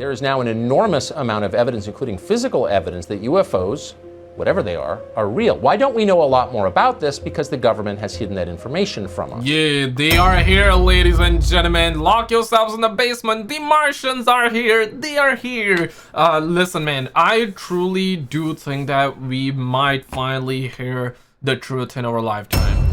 There is now an enormous amount of evidence, including physical evidence, that UFOs, whatever they are real. Why don't we know a lot more about this? Because the government has hidden that information from us. Yeah, they are here, ladies and gentlemen. Lock yourselves in the basement. The Martians are here. They are here. Listen, man, I truly do think that we might finally hear the truth in our lifetime.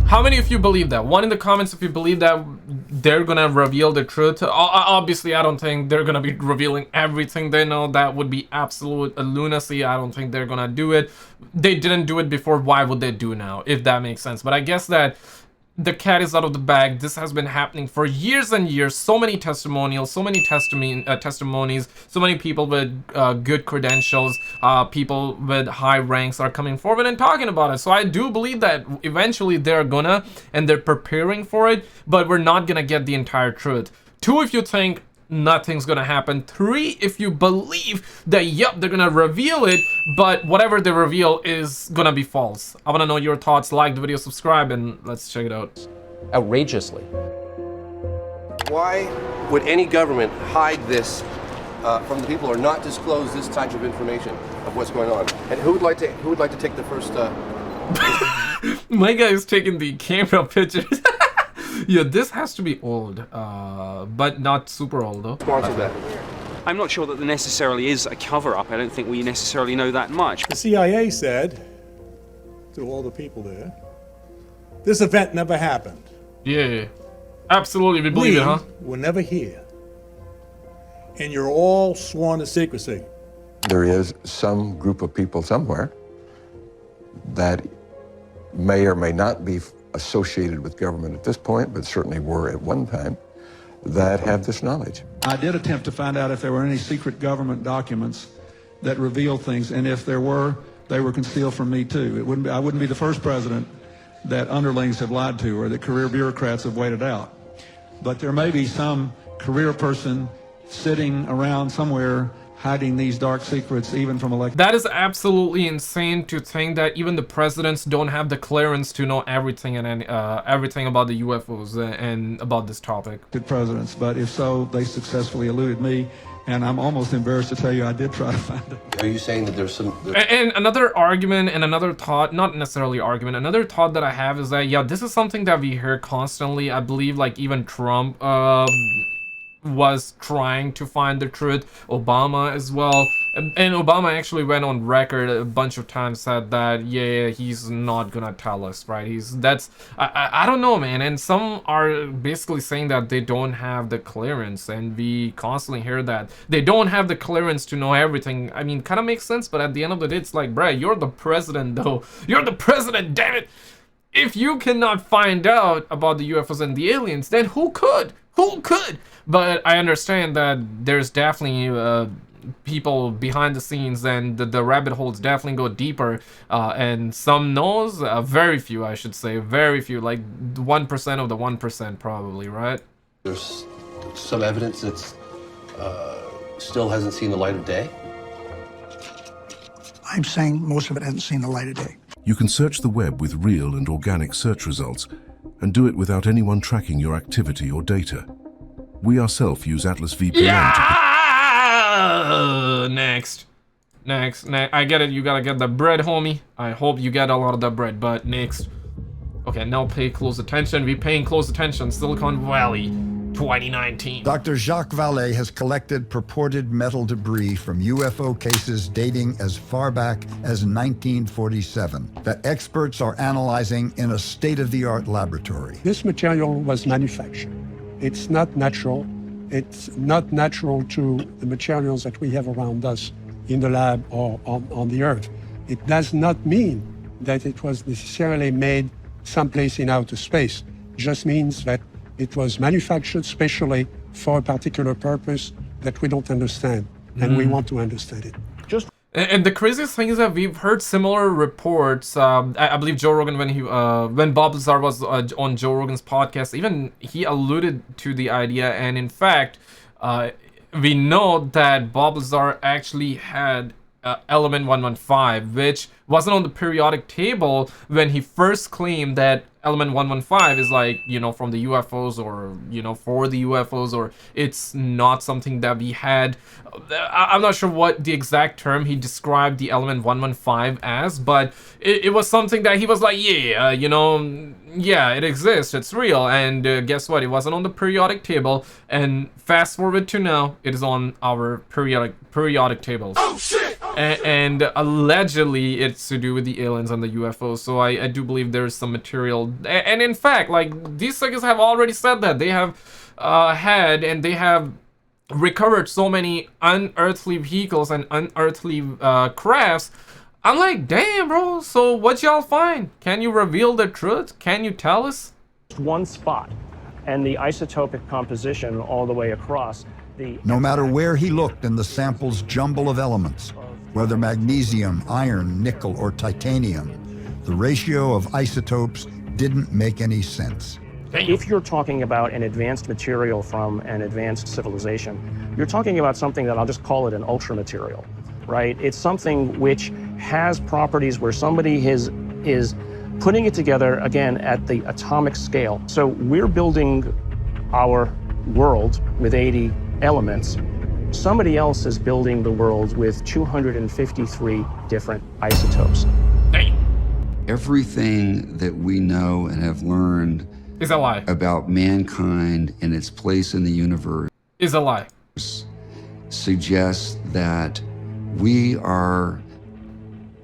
How many of you believe that? One in the comments if you believe that they're gonna reveal the truth. Obviously, I don't think they're gonna be revealing everything they know. That would be absolute lunacy. I don't think they're gonna do it. They didn't do it before. Why would they do now? If that makes sense. But I guess that the cat is out of the bag. This has been happening for years and years. So many testimonials, so many testimonies, so many people with good credentials, people with high ranks are coming forward and talking about it. So I do believe that eventually they're gonna, and they're preparing for it, but we're not gonna get the entire truth. 2, if you think nothing's gonna happen. 3, if you believe that, yep, they're gonna reveal it, but whatever they reveal is gonna be false. I wanna know your thoughts. Like the video, subscribe, and let's check it out. Outrageously. Why would any government hide this from the people or not disclose this type of information of what's going on? And who would like to take the first? My guy is taking the camera pictures. Yeah, this has to be old, but not super old though. Sponsor that. I'm not sure that there necessarily is a cover-up. I don't think we necessarily know that much. The CIA said to all the people there, this event never happened. Yeah, absolutely, we believe it, huh? We're never here. And you're all sworn to secrecy. There is some group of people somewhere that may or may not be associated with government at this point, but certainly were at one time, that have this knowledge. I did attempt to find out if there were any secret government documents that reveal things, and if there were, they were concealed from me too. I wouldn't be the first president that underlings have lied to or that career bureaucrats have waited out. But there may be some career person sitting around somewhere hiding these dark secrets even from elected. That is absolutely insane to think that even the presidents don't have the clearance to know everything and everything about the UFOs and about this topic. Presidents, but if so, they successfully eluded me, and I'm almost embarrassed to tell you I did try to find it. Are you saying that there's some? And another argument and another thought, not necessarily argument, another thought that I have is that, yeah, this is something that we hear constantly. I believe like even Trump was trying to find the truth, Obama as well, and Obama actually went on record a bunch of times, said that yeah, he's not gonna tell us, right? I don't know, man. And some are basically saying that they don't have the clearance, and we constantly hear that they don't have the clearance to know everything. I mean, kind of makes sense, but at the end of the day, it's like, bruh, you're the president though. You're the president, damn it. If you cannot find out about the UFOs and the aliens, then who could? Who could? But I understand that there's definitely people behind the scenes, and the rabbit holes definitely go deeper, and some knows, very few, I should say, very few, like 1% of the 1% probably, right? There's some evidence that's still hasn't seen the light of day. I'm saying most of it hasn't seen the light of day. You can search the web with real and organic search results and do it without anyone tracking your activity or data. We ourselves use Atlas VPN to... Next. I get it, you gotta get the bread, homie. I hope you get a lot of the bread, but next. Okay, now pay close attention. We're paying close attention. Silicon Valley, 2019. Dr. Jacques Vallée has collected purported metal debris from UFO cases dating as far back as 1947 that experts are analyzing in a state-of-the-art laboratory. This material was manufactured. It's not natural. It's not natural to the materials that we have around us in the lab or on the Earth. It does not mean that it was necessarily made someplace in outer space. It just means that it was manufactured specially for a particular purpose that we don't understand, and we want to understand it. And the craziest thing is that we've heard similar reports. I believe Joe Rogan, when Bob Lazar was on Joe Rogan's podcast, even he alluded to the idea. And in fact, we know that Bob Lazar actually had element 115, which wasn't on the periodic table when he first claimed that element 115 is like, you know, from the UFOs, or, you know, for the UFOs, or it's not something that we had. I'm not sure what the exact term he described the element 115 as, but it was something that he was like, yeah, you know, yeah, it exists, it's real. And guess what, it wasn't on the periodic table, and fast forward to now, it is on our periodic tables. Oh shit! And allegedly it's to do with the aliens and the UFOs, so I do believe there's some material. And in fact, like, these suckers have already said that they have had, and they have recovered so many unearthly vehicles and unearthly crafts. I'm like, damn, bro, so what y'all find? Can you reveal the truth? Can you tell us? One spot, and the isotopic composition all the way across. No matter where he looked in the sample's jumble of elements, whether magnesium, iron, nickel, or titanium, the ratio of isotopes didn't make any sense. If you're talking about an advanced material from an advanced civilization, you're talking about something that I'll just call it an ultra material, right? It's something which has properties where somebody is putting it together, again, at the atomic scale. So we're building our world with 80 elements. Somebody else is building the world with 253 different isotopes. Everything that we know and have learned is a lie about mankind and its place in the universe is a lie. Suggests that we are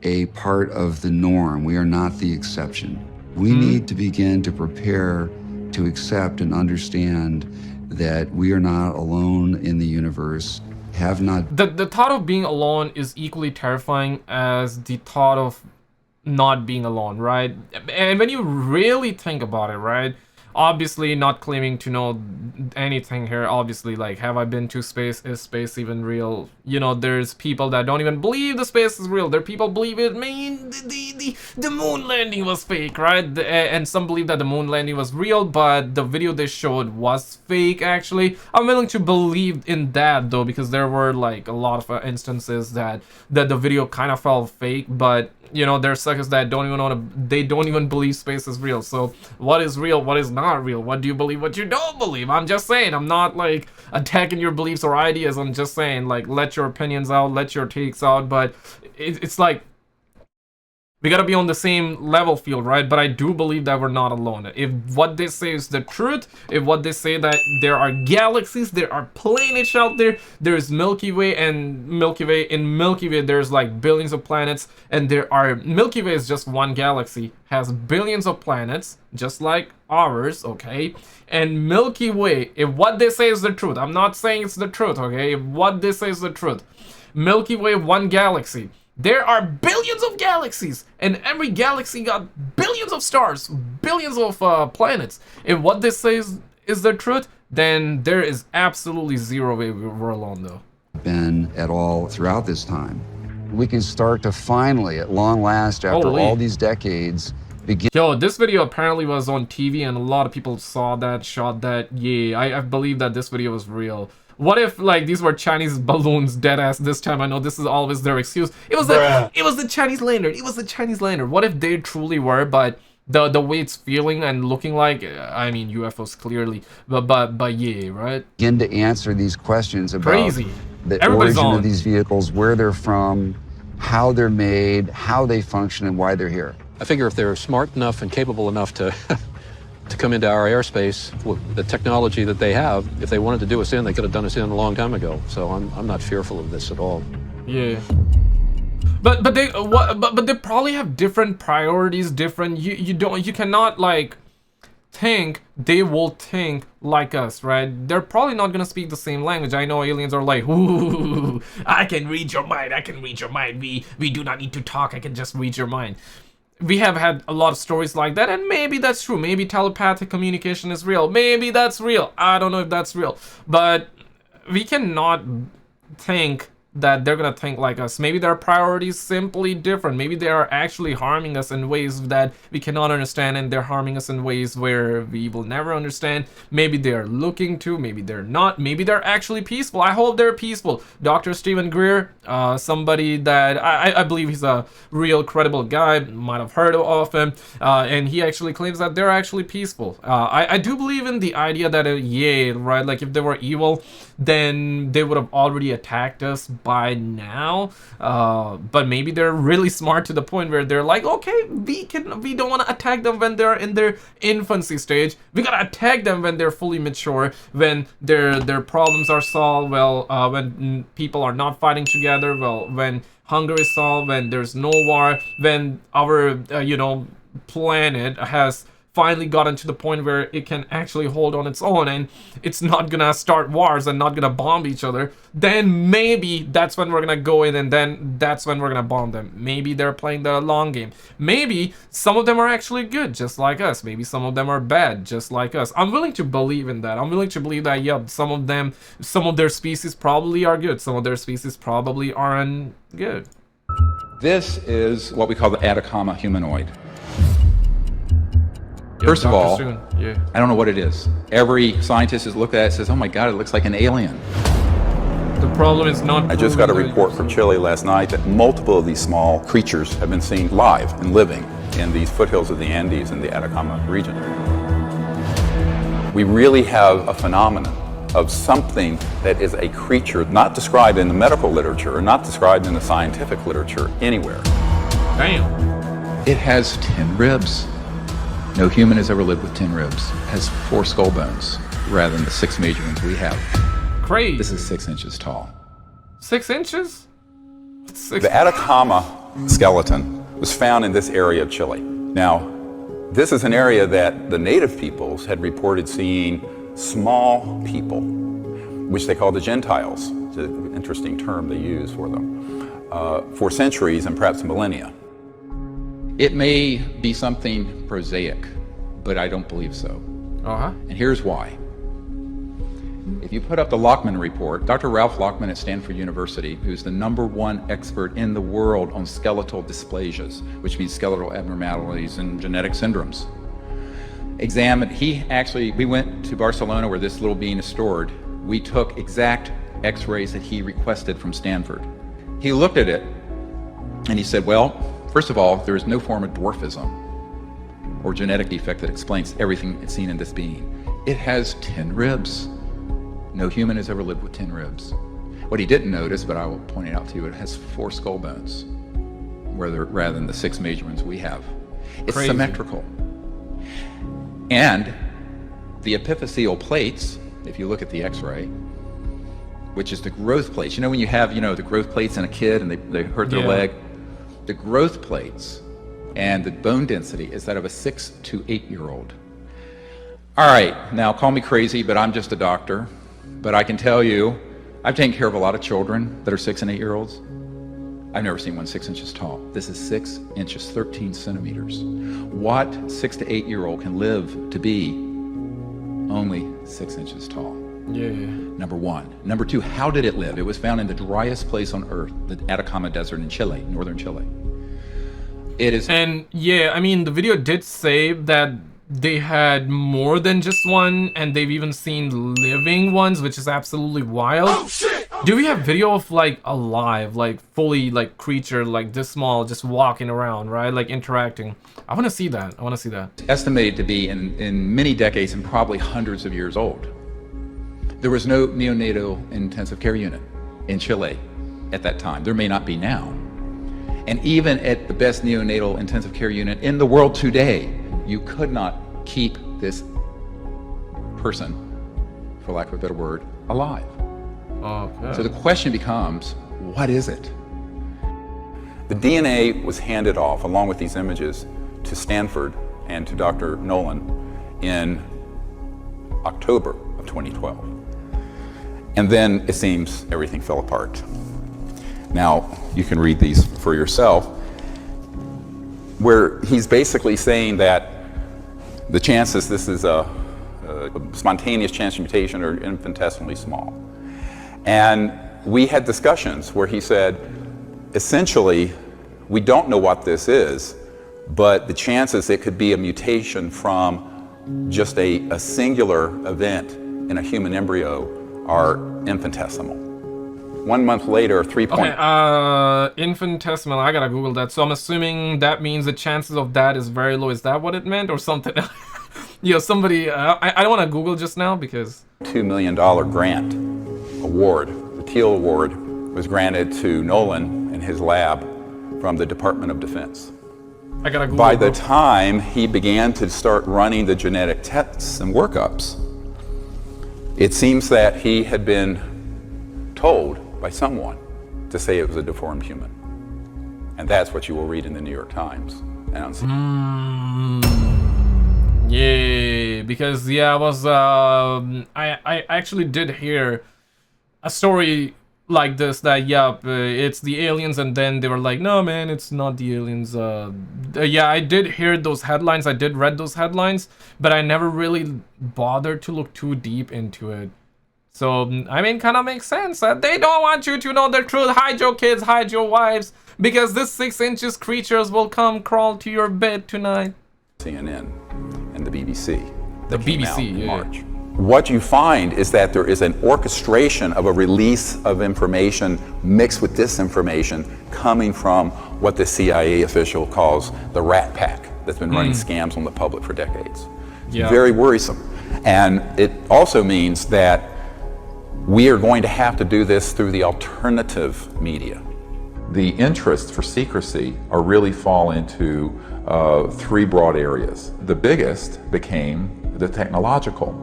a part of the norm. We are not the exception. We need to begin to prepare to accept and understand that we are not alone in the universe. Have not. The thought of being alone is equally terrifying as the thought of not being alone, right? And when you really think about it, right? Obviously not claiming to know anything here, obviously, like, have I been to space? Is space even real? You know, there's people that don't even believe the space is real. There are people believe it, man, the moon landing was fake, right? And some believe that the moon landing was real, but the video they showed was fake, actually. I'm willing to believe in that, though, because there were, like, a lot of instances that the video kind of felt fake, but you know, there's suckers that don't even believe space is real. So what is real, what is not real? What do you believe, what you don't believe? I'm just saying, I'm not like attacking your beliefs or ideas. I'm just saying, like, let your opinions out, let your takes out. But it's like, we gotta be on the same level field, right? But I do believe that we're not alone. If what they say is the truth, if what they say that there are galaxies, there are planets out there, there's Milky Way, and in Milky Way there's like billions of planets, and Milky Way is just one galaxy, has billions of planets, just like ours, okay? And Milky Way, if what they say is the truth, I'm not saying it's the truth, okay? If what they say is the truth, Milky Way, one galaxy. There are billions of galaxies, and every galaxy got billions of stars, billions of planets. If what this says is the truth, then there is absolutely zero way we're alone, though. Been at all throughout this time. We can start to finally, at long last, after all these decades, begin. Yo, this video apparently was on TV, and a lot of people saw that, shot that. Yeah, I believe that this video was real. What if, like, these were Chinese balloons, deadass this time? I know this is always their excuse. It was the Chinese lantern. It was the Chinese lantern. What if they truly were, but the way it's feeling and looking like, I mean, UFOs clearly, but yeah, right? Begin to answer these questions about the origin of these vehicles, where they're from, how they're made, how they function, and why they're here. I figure if they're smart enough and capable enough to come into our airspace with the technology that they have, if they wanted to do us in, they could have done us in a long time ago. So I'm not fearful of this at all. Yeah. But they probably have different priorities, different. You cannot like think they will think like us, right? They're probably not gonna speak the same language. I know aliens are like, ooh, I can read your mind. I can read your mind. We do not need to talk. I can just read your mind. We have had a lot of stories like that, and maybe that's true. Maybe telepathic communication is real. Maybe that's real. I don't know if that's real. But we cannot think that they're gonna think like us. Maybe their priorities simply different. Maybe they are actually harming us in ways that we cannot understand, and they're harming us in ways where we will never understand. Maybe they're looking to, maybe they're not, maybe they're actually peaceful. I hope they're peaceful. Dr. Stephen Greer, somebody that I believe he's a real credible guy, might have heard of him, and he actually claims that they're actually peaceful. I do believe in the idea that yeah, right, like if they were evil, then they would have already attacked us by now, but maybe they're really smart to the point where they're like, okay, we don't want to attack them when they're in their infancy stage. We gotta attack them when they're fully mature, when their problems are solved, well, when people are not fighting together, well, when hunger is solved, when there's no war, when our planet has finally gotten to the point where it can actually hold on its own and it's not gonna start wars and not gonna bomb each other, then maybe that's when we're gonna go in, and then that's when we're gonna bomb them. Maybe they're playing the long game. Maybe some of them are actually good, just like us. Maybe some of them are bad, just like us. I'm willing to believe in that. I'm willing to believe that, yeah, some of their species probably are good. Some of their species probably aren't good. This is what we call the Atacama Humanoid. First of all, I don't know what it is. Every scientist has looked at it and says, oh my God, it looks like an alien. The problem is not... I just got a report from Chile last night that multiple of these small creatures have been seen live and living in these foothills of the Andes in the Atacama region. We really have a phenomenon of something that is a creature not described in the medical literature or not described in the scientific literature anywhere. Damn. It has 10 ribs. No human has ever lived with 10 ribs. It has 4 skull bones rather than the 6 major ones we have. Crazy. This is 6 inches tall. 6 inches? The Atacama skeleton was found in this area of Chile. Now, this is an area that the native peoples had reported seeing small people, which they call the Gentiles. It's an interesting term they use for them, for centuries and perhaps millennia. It may be something prosaic, but I don't believe so. And here's why. If you put up the Lockman report, Dr. Ralph Lockman at Stanford University, who's the #1 expert in the world on skeletal dysplasias, which means skeletal abnormalities and genetic syndromes, we went to Barcelona where this little being is stored. We took exact x-rays that he requested from Stanford. He looked at it and he said, well, first of all, there is no form of dwarfism or genetic defect that explains everything it's seen in this being. It has 10 ribs. No human has ever lived with 10 ribs. What he didn't notice, but I will point it out to you, it has 4 skull bones rather than the 6 major ones we have. It's Crazy. Symmetrical. And the epiphyseal plates, if you look at the x-ray, which is the growth plates. You know when you have, the growth plates in a kid and they hurt their leg? The growth plates and the bone density is that of a 6 to 8-year-old. All right, now call me crazy, but I'm just a doctor. But I can tell you, I've taken care of a lot of children that are 6 and 8-year-olds. I've never seen one 6 inches tall. This is 6 inches, 13 centimeters. What 6 to 8-year-old can live to be only 6 inches tall? Yeah. Number 1. Number 2, how did it live? It was found in the driest place on Earth, the Atacama Desert in Chile, northern Chile. It is... And yeah, I mean, the video did say that they had more than just one, and they've even seen living ones, which is absolutely wild. Oh, shit! Do we have video of like alive, like fully like creature like this small just walking around, right? Like interacting. I want to see that. I want to see that. Estimated to be in many decades and probably hundreds of years old. There was no neonatal intensive care unit in Chile at that time. There may not be now. And even at the best neonatal intensive care unit in the world today, you could not keep this person, for lack of a better word, alive. Okay. So the question becomes, what is it? The DNA was handed off, along with these images, to Stanford and to Dr. Nolan in October of 2012. And then it seems everything fell apart. Now, you can read these for yourself, where he's basically saying that the chances this is a spontaneous chance mutation are infinitesimally small. And we had discussions where he said, essentially, we don't know what this is, but the chances it could be a mutation from just a singular event in a human embryo are infinitesimal. 1 month later, 3. Okay, infinitesimal, I gotta Google that. So I'm assuming that means the chances of that is very low. Is that what it meant or something? Somebody, I don't want to Google just now because... $2 million grant award, the Teal Award, was granted to Nolan and his lab from the Department of Defense. I gotta Google By the time he began to start running the genetic tests and workups, it seems that he had been told by someone to say it was a deformed human. And that's what you will read in the New York Times. Yeah, because I was I actually did hear a story like this that it's the aliens, and then they were like, no man, it's not the aliens. Yeah, I did hear those headlines, I did read those headlines, but I never really bothered to look too deep into it. So I mean, kind of makes sense. They don't want you to know the truth. Hide your kids, hide your wives, because this 6 inches creatures will come crawl to your bed tonight. CNN and the BBC. The BBC, in March. What you find is that there is an orchestration of a release of information mixed with disinformation coming from what the CIA official calls the rat pack that's been running scams on the public for decades. Yeah. Very worrisome. And it also means that we are going to have to do this through the alternative media. The interests for secrecy are really fall into 3 broad areas. The biggest became the technological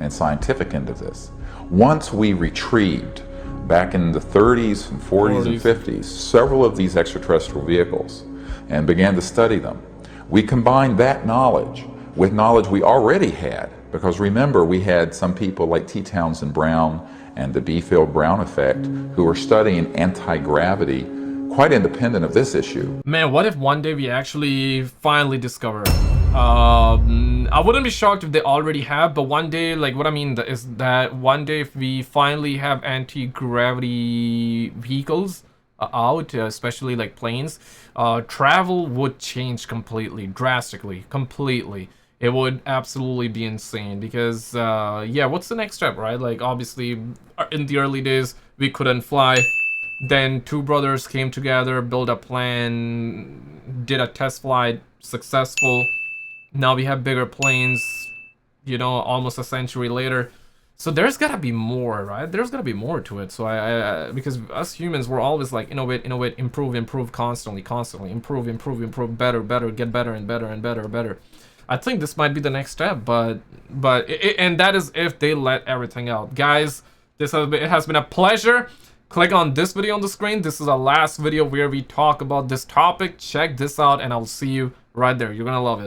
and scientific end of this. Once we retrieved, back in the 30s and 40s and 50s, several of these extraterrestrial vehicles and began to study them, we combined that knowledge with knowledge we already had, because remember, we had some people like T. Townsend Brown and the B-Field Brown effect who were studying anti-gravity quite independent of this issue. Man, what if one day we actually finally discover? I wouldn't be shocked if they already have, but one day, like what I mean is that one day if we finally have anti-gravity vehicles out, especially like planes, travel would change completely, drastically, completely. It would absolutely be insane because, yeah, what's the next step, right? Like, obviously, in the early days, we couldn't fly. Then 2 brothers came together, built a plan, did a test flight, successful. Now we have bigger planes, you know, almost a century later. So there's gotta be more, right? There's gotta be more to it. So because us humans, we're always like, innovate, improve, constantly, improve, better, get better and better. I think this might be the next step, and that is if they let everything out. Guys, it has been a pleasure. Click on this video on the screen. This is our last video where we talk about this topic. Check this out, and I'll see you right there. You're gonna love it.